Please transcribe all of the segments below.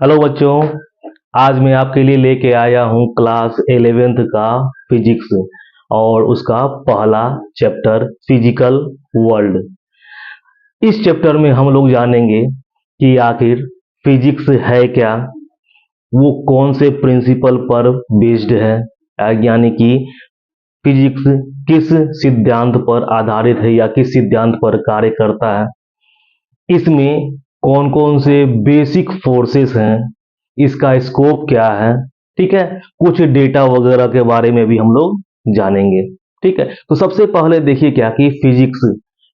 Hello बच्चों। आज मैं आपके लिए लेके आया हूँ क्लास 11th का फिजिक्स और उसका पहला चैप्टर फिजिकल वर्ल्ड। इस चैप्टर में हम लोग जानेंगे कि आखिर फिजिक्स है क्या, वो कौन से प्रिंसिपल पर बेस्ड है, यानी कि फिजिक्स किस सिद्धांत पर आधारित है या किस सिद्धांत पर कार्य करता है, इसमें कौन कौन से बेसिक फोर्सेस हैं, इसका स्कोप क्या है। ठीक है, कुछ डेटा वगैरह के बारे में भी हम लोग जानेंगे। ठीक है, तो सबसे पहले देखिए क्या कि फिजिक्स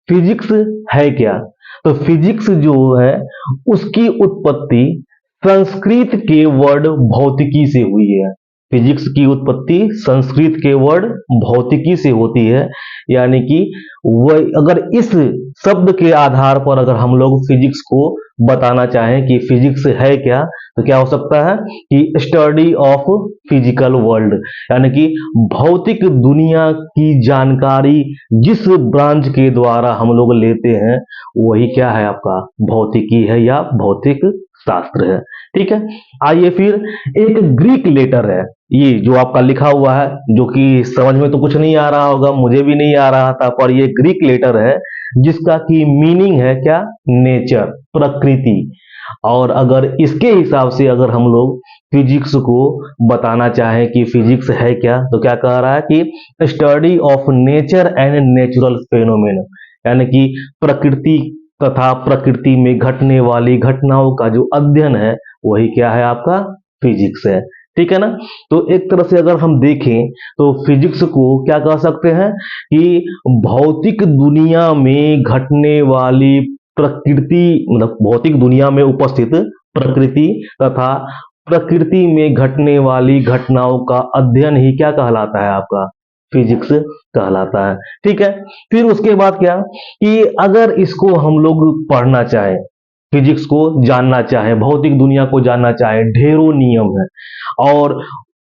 फिजिक्स है क्या। तो फिजिक्स जो है उसकी उत्पत्ति संस्कृत के वर्ड भौतिकी से हुई है। फिजिक्स की उत्पत्ति संस्कृत के वर्ड भौतिकी से होती है, यानी कि वह अगर इस शब्द के आधार पर अगर हम लोग फिजिक्स को बताना चाहें कि फिजिक्स है क्या, तो क्या हो सकता है कि स्टडी ऑफ फिजिकल वर्ल्ड, यानी कि भौतिक दुनिया की जानकारी जिस ब्रांच के द्वारा हम लोग लेते हैं वही क्या है, आपका भौतिकी है या भौतिक शास्त्र है। ठीक है, आइए फिर एक ग्रीक लेटर है, ये जो आपका लिखा हुआ है, जो कि समझ में तो कुछ नहीं आ रहा होगा, मुझे भी नहीं आ रहा था, पर ये ग्रीक लेटर है जिसका की मीनिंग है क्या, नेचर, प्रकृति। और अगर इसके हिसाब से अगर हम लोग फिजिक्स को बताना चाहें कि फिजिक्स है क्या, तो क्या कह रहा है कि study of nature and natural phenomena, यानी कि प्रकृति तथा प्रकृति में घटने वाली घटनाओं का जो अध्ययन है वही क्या है, आपका फिजिक्स है। ठीक है ना। तो एक तरह से अगर हम देखें तो फिजिक्स को क्या कह सकते हैं कि भौतिक दुनिया में घटने वाली प्रकृति, मतलब भौतिक दुनिया में उपस्थित प्रकृति तथा प्रकृति में घटने वाली घटनाओं का अध्ययन ही क्या कहलाता है, आपका फिजिक्स कहलाता है। ठीक है, फिर उसके बाद क्या कि अगर इसको हम लोग पढ़ना चाहें, फिजिक्स को जानना चाहें, भौतिक दुनिया को जानना चाहें, ढेरों नियम है और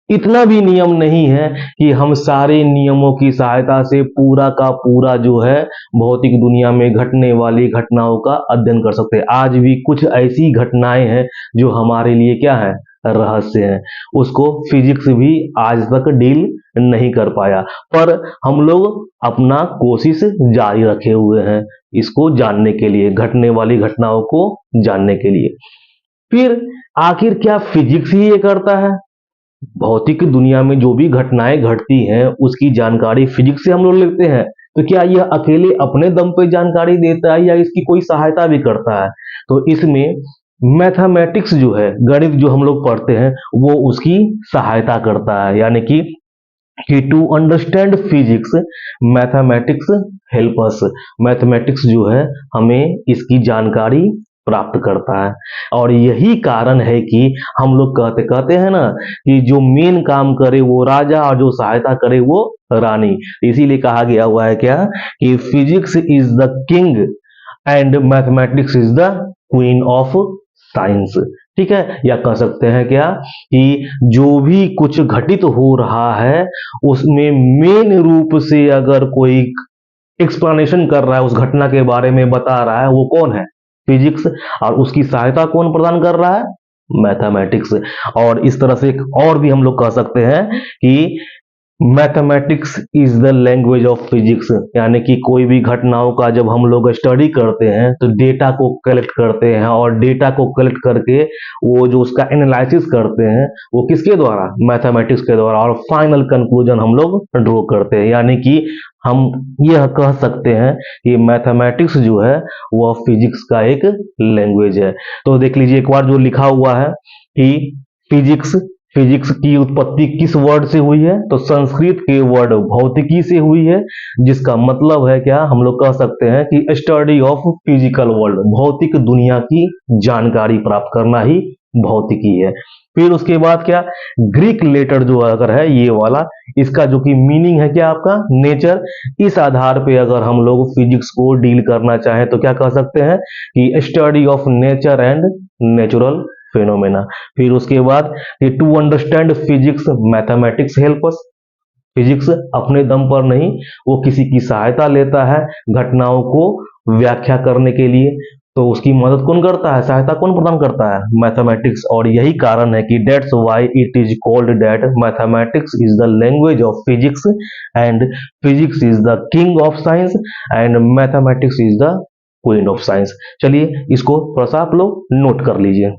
इतना भी नियम नहीं है कि हम सारे नियमों की सहायता से पूरा का पूरा जो है भौतिक दुनिया में घटने वाली घटनाओं का अध्ययन कर सकते हैं। आज भी कुछ ऐसी घटनाएं हैं जो हमारे लिए क्या है, रहस्य है, उसको फिजिक्स भी आज तक डील नहीं कर पाया, पर हम लोग अपना कोशिश जारी रखे हुए हैं इसको जानने के लिए, घटने वाली घटनाओं को जानने के लिए। फिर आखिर क्या फिजिक्स ही ये करता है, भौतिक दुनिया में जो भी घटनाएं घटती हैं उसकी जानकारी फिजिक्स से हम लोग लेते हैं, तो क्या यह अकेले अपने दम पे जानकारी देता है या इसकी कोई सहायता भी करता है। तो इसमें मैथमेटिक्स जो है, गणित जो हम लोग पढ़ते हैं, वो उसकी सहायता करता है, यानी कि to understand physics mathematics help us, mathematics जो है हमें इसकी जानकारी प्राप्त करता है। और यही कारण है कि हम लोग कहते कहते हैं ना कि जो मेन काम करे वो राजा और जो सहायता करे वो रानी। इसीलिए कहा गया हुआ है क्या कि physics is the king and mathematics is the queen of science. ठीक है, या कह सकते हैं क्या कि जो भी कुछ घटित हो रहा है उसमें मेन रूप से अगर कोई एक्सप्लेनेशन कर रहा है, उस घटना के बारे में बता रहा है, वो कौन है, फिजिक्स। और उसकी सहायता कौन प्रदान कर रहा है, मैथमेटिक्स। और इस तरह से एक और भी हम लोग कह सकते हैं कि mathematics is the language of physics, यानी कि कोई भी घटनाओं का जब हम लोग स्टडी करते हैं तो डेटा को कलेक्ट करते हैं और डेटा को कलेक्ट करके वो जो उसका एनालिसिस करते हैं वो किसके द्वारा, मैथमेटिक्स के द्वारा, और फाइनल कंक्लूजन हम लोग ड्रॉ करते हैं। यानी कि हम यह कह सकते हैं कि मैथमेटिक्स जो है वह फिजिक्स का एक लैंग्वेज है। तो देख लीजिए एक बार जो लिखा हुआ है कि फिजिक्स फिजिक्स की उत्पत्ति किस वर्ड से हुई है, तो संस्कृत के वर्ड भौतिकी से हुई है, जिसका मतलब है क्या, हम लोग कह सकते हैं कि स्टडी ऑफ फिजिकल वर्ल्ड, भौतिक दुनिया की जानकारी प्राप्त करना ही भौतिकी है। फिर उसके बाद क्या, ग्रीक लेटर जो अगर है ये वाला, इसका जो कि मीनिंग है क्या, आपका नेचर। इस आधार पे अगर हम लोग फिजिक्स को डील करना चाहें तो क्या कह सकते हैं कि study of nature and natural phenomena. फिर उसके बाद कि to understand physics mathematics help us, physics अपने दम पर नहीं, वो किसी की सहायता लेता है घटनाओं को व्याख्या करने के लिए। तो उसकी मदद कौन करता है, सहायता कौन प्रदान करता है, मैथमेटिक्स। और यही कारण है कि that's why it is called that mathematics is the language of physics and physics is the king of science and mathematics is the queen of science. चलिए इसको थोड़ा सा आप लोग नोट कर लीजिए।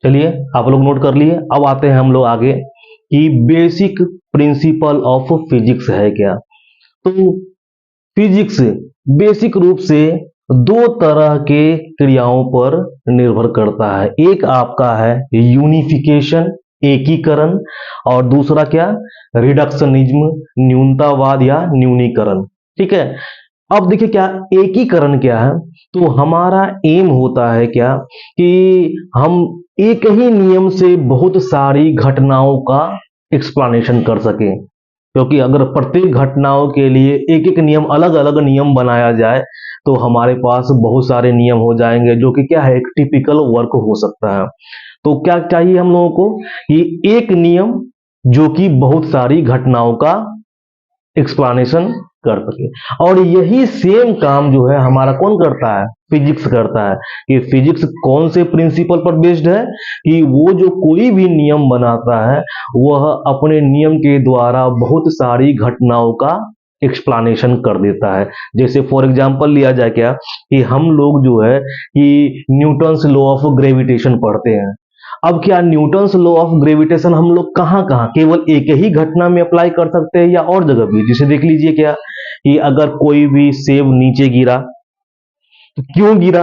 चलिए आप लोग नोट कर लिए। अब आते हैं हम लोग आगे कि बेसिक प्रिंसिपल ऑफ फिजिक्स है क्या। तो फिजिक्स बेसिक रूप से दो तरह के क्रियाओं पर निर्भर करता है। एक आपका है यूनिफिकेशन, एकीकरण, और दूसरा क्या, रिडक्शनिज्म, न्यूनतावाद या न्यूनीकरण। ठीक है। अब देखिए क्या एकीकरण क्या है। तो हमारा एम होता है क्या कि हम एक ही नियम से बहुत सारी घटनाओं का एक्सप्लेनेशन कर सकें। क्योंकि अगर प्रत्येक घटनाओं के लिए एक एक नियम, अलग अलग नियम बनाया जाए तो हमारे पास बहुत सारे नियम हो जाएंगे, जो कि क्या है, एक टिपिकल वर्क हो सकता है। तो क्या चाहिए हम लोगों को कि एक नियम जो कि बहुत सारी घटनाओं का एक्सप्लेनेशन कर सके। और यही सेम काम जो है हमारा कौन करता है, फिजिक्स करता है। कि फिजिक्स कौन से प्रिंसिपल पर बेस्ड है कि वो जो कोई भी नियम बनाता है वह अपने नियम के द्वारा बहुत सारी घटनाओं का एक्सप्लेनेशन कर देता है। जैसे फॉर एग्जांपल लिया जाए क्या कि हम लोग जो है कि न्यूटन्स लॉ ऑफ ग्रेविटेशन पढ़ते हैं। अब क्या न्यूटन्स लॉ ऑफ ग्रेविटेशन हम लोग कहाँ कहाँ केवल एक ही घटना में अप्लाई कर सकते हैं या और जगह भी। जैसे देख लीजिए क्या कि अगर कोई भी सेब नीचे गिरा तो क्यों गिरा,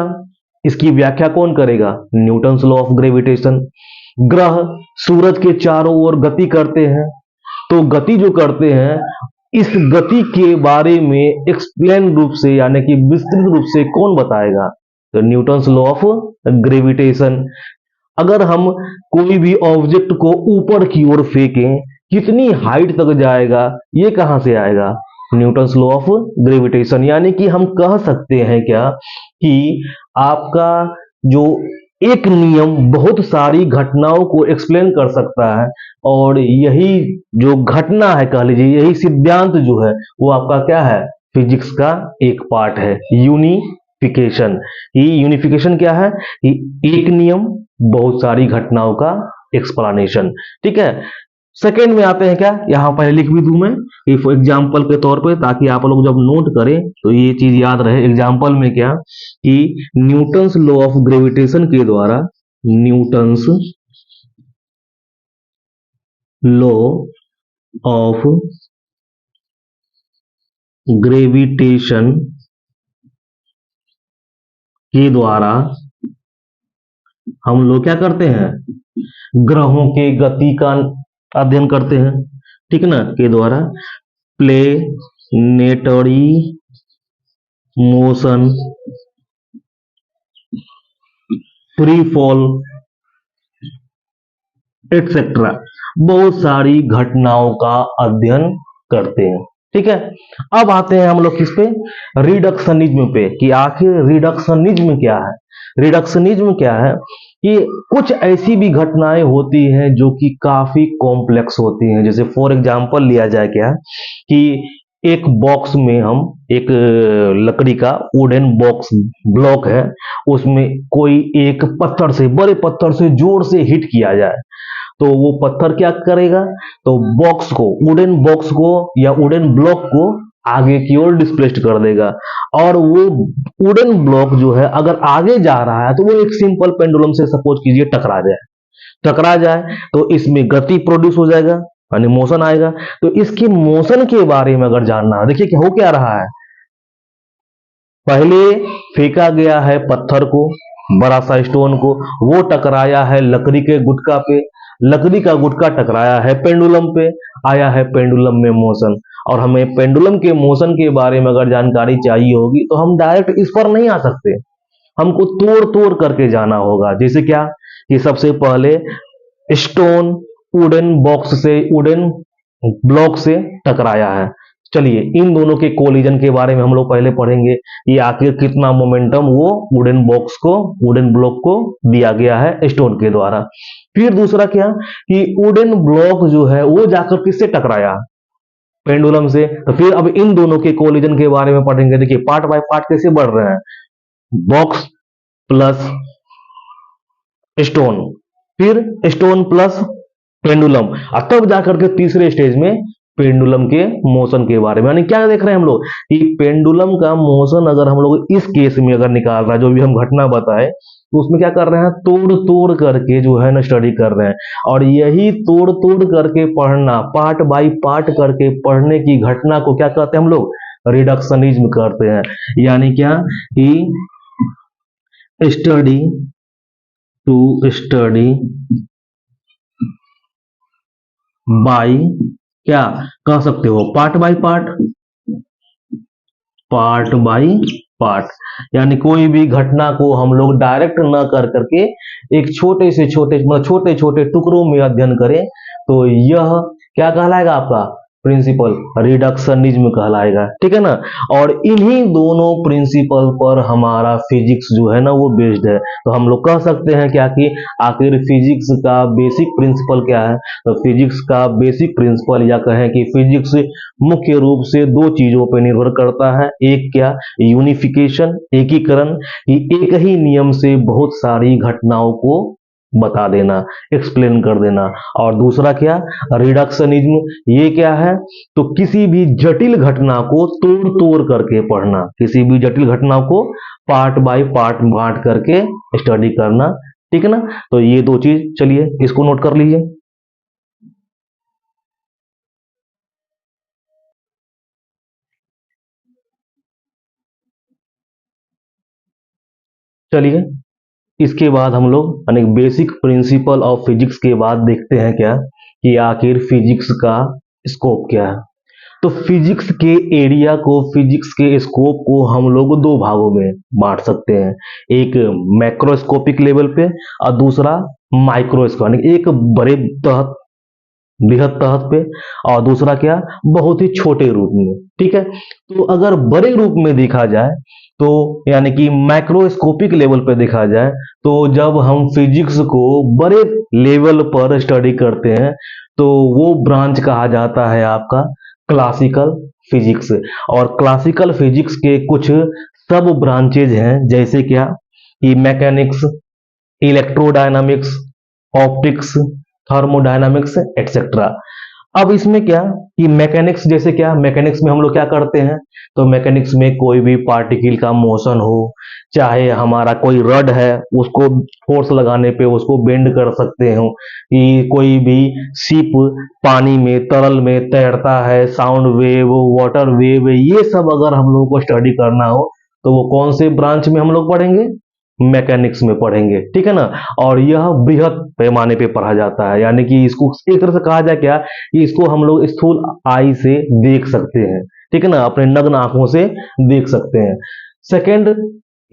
इसकी व्याख्या कौन करेगा, न्यूटन्स लॉ ऑफ ग्रेविटेशन। ग्रह सूरज के चारों ओर गति करते हैं, तो गति जो करते हैं इस गति के बारे में एक्सप्लेन रूप से यानी कि विस्तृत रूप से कौन बताएगा, तो न्यूटन्स लॉ ऑफ ग्रेविटेशन। अगर हम कोई भी ऑब्जेक्ट को ऊपर की ओर फेंकें कितनी हाइट तक जाएगा, ये कहां से आएगा, न्यूटन्स लॉ ऑफ ग्रेविटेशन। यानी कि हम कह सकते हैं क्या कि आपका जो एक नियम बहुत सारी घटनाओं को एक्सप्लेन कर सकता है। और यही जो घटना है कह लीजिए, यही सिद्धांत जो है वो आपका क्या है, फिजिक्स का एक पार्ट है, यूनिफिकेशन। ये यूनिफिकेशन क्या है कि एक नियम बहुत सारी घटनाओं का एक्सप्लेनेशन। ठीक है। सेकेंड में आते हैं क्या, यहां पहले लिख भी दूं मैं एग्जाम्पल के तौर पे, ताकि आप लोग जब नोट करें तो ये चीज याद रहे। एग्जाम्पल में क्या कि न्यूटन्स लॉ ऑफ ग्रेविटेशन के द्वारा, न्यूटन्स लॉ ऑफ ग्रेविटेशन के द्वारा हम लोग क्या करते हैं, ग्रहों के गति का अध्ययन करते हैं। ठीक ना, के द्वारा planetary motion, free fall etcetera, बहुत सारी घटनाओं का अध्ययन करते हैं। ठीक है। अब आते हैं हम लोग किस पे, रिडक्शनिज्म पे, कि आखिर रिडक्शनिज्म क्या है। रिडक्शनिज्म क्या है कि कुछ ऐसी भी घटनाएं होती हैं जो कि काफी कॉम्प्लेक्स होती हैं। जैसे फॉर एग्जांपल लिया जाए क्या कि एक बॉक्स में हम एक लकड़ी का वुडन बॉक्स ब्लॉक है, उसमें कोई एक पत्थर से, बड़े पत्थर से जोर से हिट किया जाए तो वो पत्थर क्या करेगा, तो बॉक्स को, वुडन बॉक्स को या वुडन ब्लॉक को आगे की ओर डिस्प्लेस्ड कर देगा। और वो वुडन ब्लॉक जो है अगर आगे जा रहा है तो वो एक सिंपल पेंडुलम से सपोज कीजिए टकरा जाए तो इसमें गति प्रोड्यूस हो जाएगा यानी मोशन आएगा। तो इसके मोशन के बारे में अगर जानना है, देखिए क्या हो क्या रहा है, पहले फेंका गया है पत्थर को, बड़ा सा स्टोन को, वो टकराया है लकड़ी के गुटका पे, लकड़ी का गुटका टकराया है पेंडुलम पे, आया है पेंडुलम में मोशन। और हमें पेंडुलम के मोशन के बारे में अगर जानकारी चाहिए होगी तो हम डायरेक्ट इस पर नहीं आ सकते, हमको तोड़ तोड़ करके जाना होगा। जैसे क्या कि सबसे पहले स्टोन वुडन बॉक्स से, वुडन ब्लॉक से टकराया है। चलिए इन दोनों के कोलिजन के बारे में हम लोग पहले पढ़ेंगे, ये आखिर कितना मोमेंटम वो वुडन बॉक्स को, वुडन ब्लॉक को दिया गया है स्टोन के द्वारा। फिर दूसरा क्या कि वुडन ब्लॉक जो है वो जाकर किससे टकराया, पेंडुलम से। तो फिर अब इन दोनों के कोलिजन के बारे में पढ़ेंगे। देखिए पार्ट बाय पार्ट कैसे बढ़ रहे हैं, बॉक्स प्लस स्टोन, फिर स्टोन प्लस पेंडुलम, और तब जाकर के तीसरे स्टेज में पेंडुलम के मोशन के बारे में। यानी क्या देख रहे हैं हम लोग कि पेंडुलम का मोशन अगर हम लोग इस केस में अगर निकाल रहा है, जो भी हम घटना बताए, तो उसमें क्या कर रहे हैं, तोड़ तोड़ करके जो है ना स्टडी कर रहे हैं। और यही तोड़ तोड़ करके पढ़ना, पार्ट बाय पार्ट करके पढ़ने की घटना को क्या कहते हैं हम लोग, रिडक्शनिज्म करते हैं। यानी क्या कि स्टडी टू स्टडी बाय, क्या कह सकते हो, part by part, part by part. यानी कोई भी घटना को हम लोग डायरेक्ट न कर करके एक छोटे से छोटे मतलब छोटे छोटे टुकड़ों में अध्ययन करें, तो यह क्या कहलाएगा, आपका प्रिंसिपल रिडक्शनिज्म कहलाएगा। ठीक है ना। और इन्हीं दोनों प्रिंसिपल पर हमारा फिजिक्स जो है ना वो बेस्ड है। तो हम लोग कह सकते हैं क्या कि आखिर फिजिक्स का बेसिक प्रिंसिपल क्या है। तो फिजिक्स का बेसिक प्रिंसिपल या कहें कि फिजिक्स मुख्य रूप से दो चीजों पर निर्भर करता है। एक क्या, यूनिफिकेशन, एकीकरण, कि एक ही नियम से बहुत सारी घटनाओं को बता देना, एक्सप्लेन कर देना। और दूसरा क्या, रिडक्शनिज्म, ये क्या है, तो किसी भी जटिल घटना को तोड़ तोड़ करके पढ़ना, किसी भी जटिल घटना को पार्ट बाय पार्ट बांट करके स्टडी करना। ठीक है ना। तो ये दो चीज, चलिए इसको नोट कर लीजिए। चलिए इसके बाद हम लोग यानी बेसिक प्रिंसिपल ऑफ फिजिक्स के बाद देखते हैं क्या कि आखिर फिजिक्स का स्कोप क्या है। तो फिजिक्स के एरिया को, फिजिक्स के स्कोप को हम लोग दो भागों में बांट सकते हैं। एक मैक्रोस्कोपिक लेवल पे और दूसरा माइक्रोस्कोपिक, यानी एक बड़े तहत, बृहद तहत पे, और दूसरा क्या, बहुत ही छोटे रूप में। ठीक है। तो अगर बड़े रूप में देखा जाए, तो यानी कि माइक्रोस्कोपिक लेवल पे देखा जाए, तो जब हम फिजिक्स को बड़े लेवल पर स्टडी करते हैं, तो वो ब्रांच कहा जाता है आपका क्लासिकल फिजिक्स। और क्लासिकल फिजिक्स के कुछ सब ब्रांचेज हैं, जैसे क्या कि mechanics, electrodynamics, optics, thermodynamics etcetera. अब इसमें क्या कि मैकेनिक्स, जैसे क्या मैकेनिक्स में हम लोग क्या करते हैं, तो मैकेनिक्स में कोई भी पार्टिकल का मोशन हो, चाहे हमारा कोई रड है उसको फोर्स लगाने पे उसको बेंड कर सकते हो, कि कोई भी शिप पानी में तरल में तैरता है, साउंड वेव, वाटर वेव, ये सब अगर हम लोगों को स्टडी करना हो, तो वो कौन से ब्रांच में हम लोग पढ़ेंगे, मैकेनिक्स में पढ़ेंगे। ठीक है ना। और यह बृहद पैमाने पे पढ़ा जाता है, यानी कि इसको एक तरह से कहा जाए क्या कि इसको हम लोग स्थूल आई से देख सकते हैं। ठीक है ना, अपने नग्न आंखों से देख सकते हैं। Second,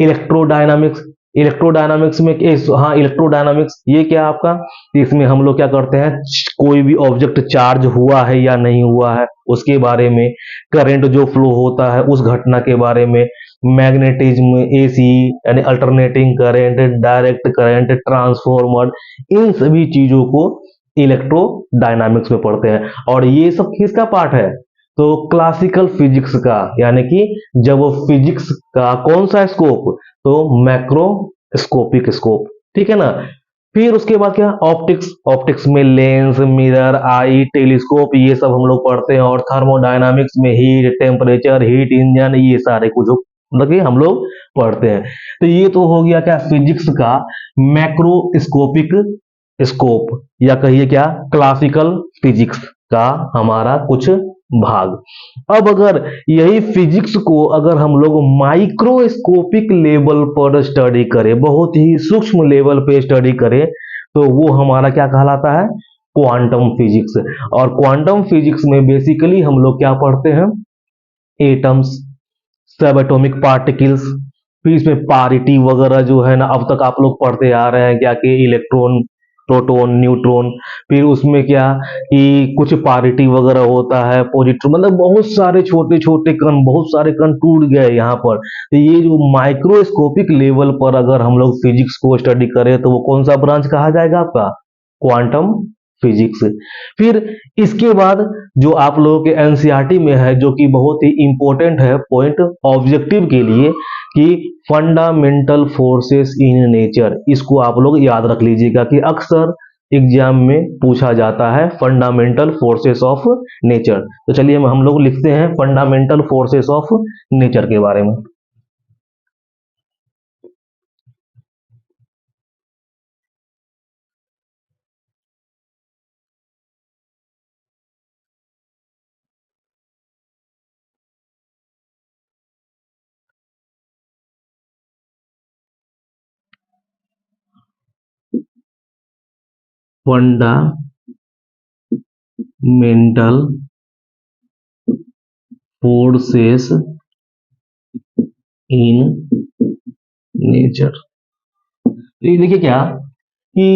electrodynamics. इलेक्ट्रोडायनामिक्स में हाँ, इलेक्ट्रोडायनामिक्स ये क्या आपका, इसमें हम लोग क्या करते हैं, कोई भी ऑब्जेक्ट चार्ज हुआ है या नहीं हुआ है उसके बारे में, करंट जो फ्लो होता है उस घटना के बारे में, मैग्नेटिज्म, एसी यानी alternating current, direct current, transformer, इन सभी चीजों को इलेक्ट्रोडायनामिक्स में पढ़ते हैं। और ये सब किसका पार्ट है, तो क्लासिकल फिजिक्स का, यानी कि जब फिजिक्स का कौन सा स्कोप, तो मैक्रोस्कोपिक स्कोप। ठीक है ना। फिर उसके बाद क्या, ऑप्टिक्स। ऑप्टिक्स में लेंस, मिरर, आई, टेलीस्कोप, ये सब हम लोग पढ़ते हैं। और थर्मोडायनामिक्स में हीट, टेम्परेचर, हीट इंजन, ये सारे कुछ मतलब कि हम लोग पढ़ते हैं। तो ये तो हो गया क्या, फिजिक्स का मैक्रोस्कोपिक स्कोप, या कहिए क्या, क्लासिकल फिजिक्स का हमारा कुछ भाग। अब अगर यही फिजिक्स को अगर हम लोग माइक्रोस्कोपिक लेवल पर स्टडी करें, बहुत ही सूक्ष्म लेवल पे स्टडी करें, तो वो हमारा क्या कहलाता है, क्वांटम फिजिक्स। और क्वांटम फिजिक्स में बेसिकली हम लोग क्या पढ़ते हैं, एटम्स, सब एटॉमिक पार्टिकल्स, फिर इसमें पारिटी वगैरह जो है ना, अब तक आप लोग पढ़ते आ रहे हैं क्या कि इलेक्ट्रॉन, प्रोटॉन, न्यूट्रॉन, फिर उसमें क्या कि कुछ पारिटी वगैरह होता है, पॉजिट्रॉन, मतलब बहुत सारे छोटे छोटे कण, बहुत सारे कण टूट गए यहाँ पर। तो ये जो माइक्रोस्कोपिक लेवल पर अगर हम लोग फिजिक्स को स्टडी करें, तो वो कौन सा ब्रांच कहा जाएगा आपका, क्वांटम फिजिक्स। फिर इसके बाद जो आप लोगों के एनसीईआरटी में है, जो कि बहुत ही इंपॉर्टेंट है पॉइंट ऑब्जेक्टिव के लिए, कि फंडामेंटल फोर्सेस इन नेचर। इसको आप लोग याद रख लीजिएगा कि अक्सर एग्जाम में पूछा जाता है फंडामेंटल फोर्सेस ऑफ नेचर। तो चलिए हम लोग लिखते हैं फंडामेंटल फोर्सेस ऑफ नेचर के बारे में। Fundamental forces in nature. ये देखिए क्या कि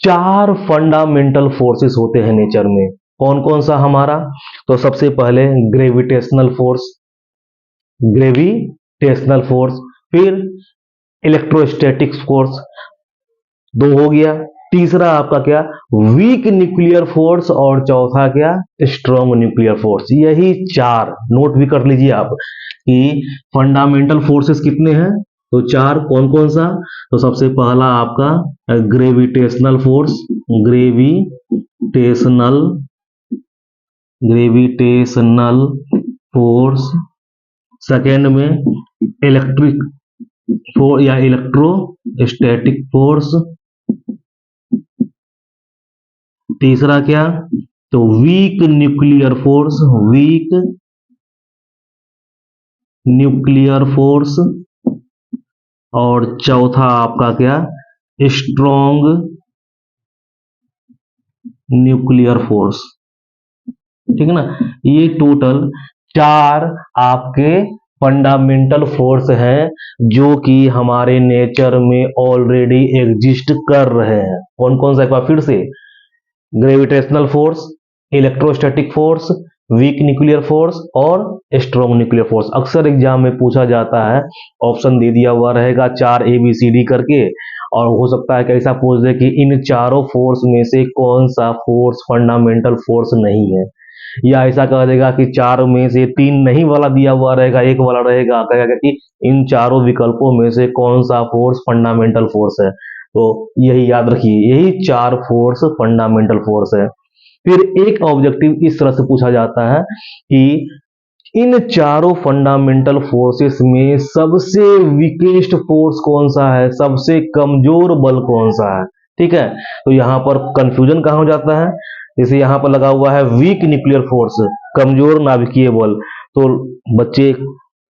चार फंडामेंटल फोर्सेस होते हैं नेचर में। कौन कौन सा हमारा? तो सबसे पहले ग्रेविटेशनल फोर्स, ग्रेविटेशनल फोर्स। फिर इलेक्ट्रोस्टैटिक फोर्स, दो हो गया। तीसरा आपका क्या? Weak nuclear force. और चौथा क्या? Strong nuclear force. यही चार नोट भी कर लीजिए आप कि फंडामेंटल फोर्सेस कितने हैं। तो चार। कौन कौन सा? तो सबसे पहला आपका gravitational force, gravitational gravitational force. Second में इलेक्ट्रिक फोर्स या इलेक्ट्रोस्टैटिक फोर्स। तीसरा क्या? तो weak nuclear force, weak nuclear force. और चौथा आपका क्या? Strong nuclear force. ठीक है ना। ये टोटल चार आपके फंडामेंटल फोर्स हैं जो कि हमारे नेचर में ऑलरेडी एग्जिस्ट कर रहे हैं। कौन कौन सा? एक बार फिर से, gravitational force, electrostatic force, weak nuclear force और स्ट्रॉन्ग न्यूक्लियर फोर्स। अक्सर एग्जाम में पूछा जाता है, ऑप्शन दे दिया हुआ रहेगा 4 ABCD करके, और हो सकता है कि ऐसा पूछ दे कि इन चारों फोर्स में से कौन सा फोर्स फंडामेंटल फोर्स नहीं है, या ऐसा कह देगा कि चार में से 3 नहीं वाला दिया हुआ रहेगा, एक वाला रहेगा, कहेगा कि इन चारों विकल्पों में से कौन सा फोर्स फंडामेंटल फोर्स है। तो यही याद रखिए, यही चार फोर्स फंडामेंटल फोर्स है। फिर एक ऑब्जेक्टिव इस तरह से पूछा जाता है कि इन चारों फंडामेंटल फोर्सेस में सबसे वीकेस्ट फोर्स कौन सा है, सबसे कमजोर बल कौन सा है। ठीक है। तो यहां पर कंफ्यूजन कहां हो जाता है? जैसे यहां पर लगा हुआ है वीक न्यूक्लियर फोर्स, कमजोर नाभिकीय बल। तो बच्चे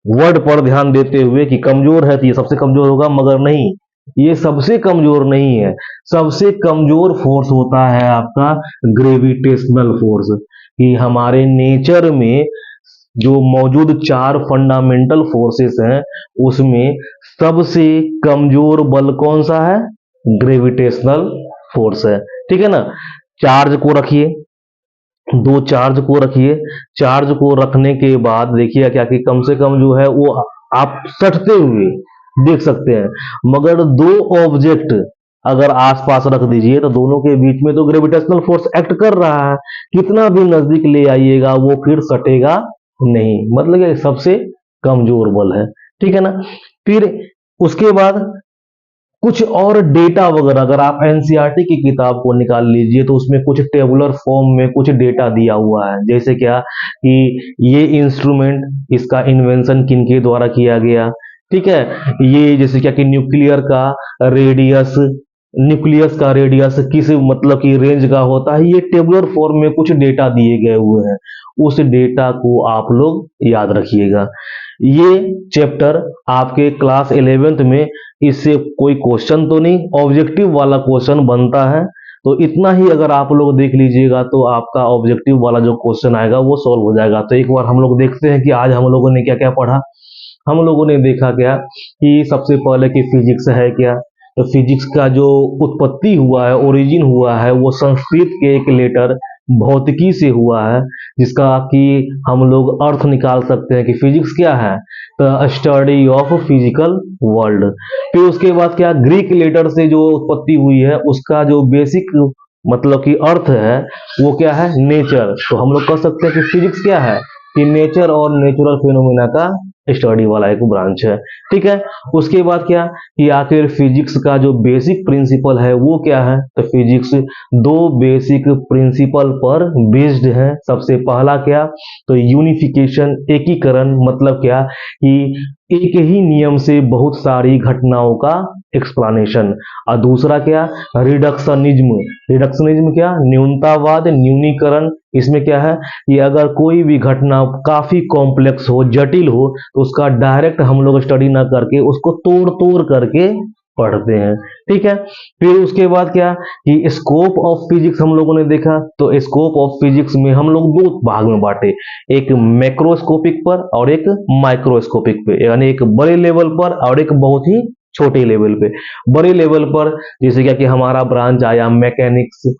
वर्ड पर ध्यान देते हुए कि कमजोर है तो ये सबसे कमजोर होगा, मगर नहीं, ये सबसे कमजोर नहीं है। सबसे कमजोर फोर्स होता है आपका ग्रेविटेशनल फोर्स। कि हमारे नेचर में जो मौजूद चार फंडामेंटल फोर्सेस हैं उसमें सबसे कमजोर बल कौन सा है? ग्रेविटेशनल फोर्स है। ठीक है ना। चार्ज को रखिए, दो चार्ज को रखिए। चार्ज को रखने के बाद देखिए क्या कि कम से कम जो है वो आप सटते हुए देख सकते हैं, मगर दो ऑब्जेक्ट अगर आसपास रख दीजिए तो दोनों के बीच में तो ग्रेविटेशनल फोर्स एक्ट कर रहा है, कितना भी नजदीक ले आइएगा वो फिर सटेगा नहीं, मतलब ये सबसे कमजोर बल है। ठीक है ना। फिर उसके बाद कुछ और डेटा वगैरह अगर आप एनसीईआरटी की किताब को निकाल लीजिए तो उसमें कुछ टेबुलर फॉर्म में कुछ डेटा दिया हुआ है। जैसे क्या कि ये इंस्ट्रूमेंट, इसका इन्वेंशन किनके द्वारा किया गया। ठीक है। ये जैसे क्या कि रेडियस न्यूक्लियस का रेडियस किस मतलब की रेंज का होता है, ये टेबुलर फॉर्म में कुछ डेटा दिए गए हुए हैं। उस डेटा को आप लोग याद रखिएगा। ये चैप्टर आपके क्लास 11th में इससे कोई क्वेश्चन तो नहीं, ऑब्जेक्टिव वाला क्वेश्चन बनता है। तो इतना ही अगर आप लोग देख लीजिएगा तो आपका ऑब्जेक्टिव वाला जो क्वेश्चन आएगा वो सॉल्व हो जाएगा। तो एक बार हम लोग देखते हैं कि आज हम लोगों ने क्या क्या पढ़ा। हम लोगों ने देखा क्या कि सबसे पहले कि फिजिक्स है क्या। तो फिजिक्स का जो उत्पत्ति हुआ है, ओरिजिन हुआ है, वो संस्कृत के एक लेटर भौतिकी से हुआ है, जिसका कि हम लोग अर्थ निकाल सकते हैं कि फिजिक्स क्या है, the study of physical world. फिर उसके बाद क्या, ग्रीक लेटर से जो उत्पत्ति हुई है उसका जो बेसिक मतलब कि अर्थ है वो क्या है, नेचर। तो हम लोग कह सकते हैं कि फिजिक्स क्या है, कि नेचर और नेचुरल फिनोमेना का स्टडी वाला एक ब्रांच है। ठीक है, उसके बाद क्या, कि आखिर फिजिक्स का जो बेसिक प्रिंसिपल है वो क्या है, तो फिजिक्स दो बेसिक प्रिंसिपल पर बेस्ड है। सबसे पहला क्या, तो यूनिफिकेशन, एकीकरण, मतलब क्या कि एक ही नियम से बहुत सारी घटनाओं का एक्सप्लेनेशन। और दूसरा क्या, रिडक्शनिज्म। रिडक्शनिज्म क्या, न्यूनतावाद, न्यूनीकरण। इसमें क्या है कि अगर कोई भी घटना काफी कॉम्प्लेक्स हो, जटिल हो, तो उसका डायरेक्ट हम लोग स्टडी ना करके उसको तोड़ तोड़ करके पढ़ते हैं। ठीक है, फिर उसके बाद क्या, कि स्कोप ऑफ फिजिक्स हम लोगों ने देखा। तो स्कोप ऑफ फिजिक्स में हम लोग दो भाग में बांटे, एक मैक्रोस्कोपिक पर और एक माइक्रोस्कोपिक पे, यानी एक बड़े लेवल पर और एक बहुत ही छोटे लेवल पे। बड़े लेवल पर जैसे क्या कि हमारा ब्रांच आया मैकेनिक्स,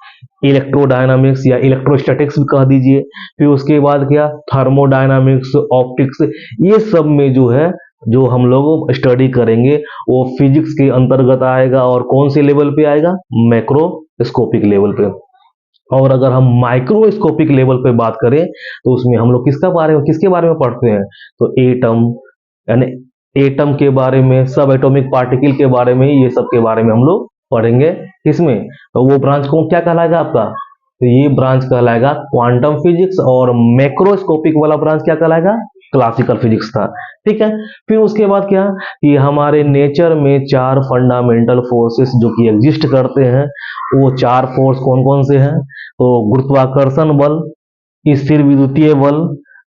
इलेक्ट्रोडायनामिक्स या इलेक्ट्रोस्टैटिक्स भी कह दीजिए। फिर उसके बाद क्या, थर्मोडायनामिक्स, ऑप्टिक्स। ये सब में जो है, जो हम लोग स्टडी करेंगे वो फिजिक्स के अंतर्गत आएगा। और कौन से लेवल पे आएगा, मैक्रोस्कोपिक लेवल पे। और अगर हम माइक्रोस्कोपिक लेवल पे बात करें तो उसमें हम लोग किसके बारे में पढ़ते हैं, तो एटम, यानी एटम के बारे में, सब एटॉमिक पार्टिकल के बारे में, ये सब के बारे में हम लोग पढ़ेंगे। किसमें, तो वो ब्रांच को क्या कहलाएगा आपका, तो ये ब्रांच कहलाएगा क्वांटम फिजिक्स। और मैक्रोस्कोपिक वाला ब्रांच क्या कहलाएगा, क्लासिकल फिजिक्स था। ठीक है, फिर उसके बाद क्या, कि हमारे नेचर में चार फंडामेंटल फोर्सेस जो कि एग्जिस्ट करते हैं। वो चार फोर्स कौन कौन से हैं, तो गुरुत्वाकर्षण बल, स्थिर विद्युतीय बल,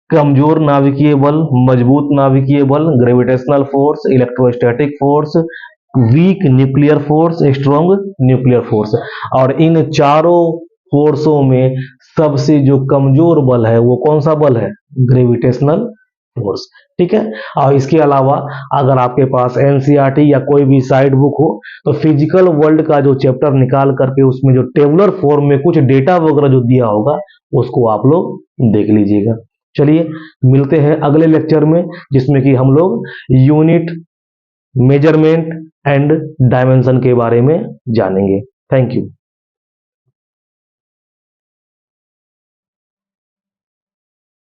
कमजोर नाभिकीय बल, मजबूत नाभिकीय बल, gravitational force, electrostatic force, weak nuclear force, strong nuclear force. और इन चारों फोर्सों में सबसे जो कमजोर बल है वो कौन सा बल है, ग्रेविटेशनल फोर्स। ठीक है, और इसके अलावा अगर आपके पास एनसीईआरटी या कोई भी साइड बुक हो तो फिजिकल वर्ल्ड का जो चैप्टर निकाल करके उसमें जो टेबुलर फॉर्म में कुछ डेटा वगैरह जो दिया होगा उसको आप लोग देख लीजिएगा। चलिए मिलते हैं अगले लेक्चर में, जिसमें कि हम लोग यूनिट, मेजरमेंट एंड डायमेंशन के बारे में जानेंगे। Thank you.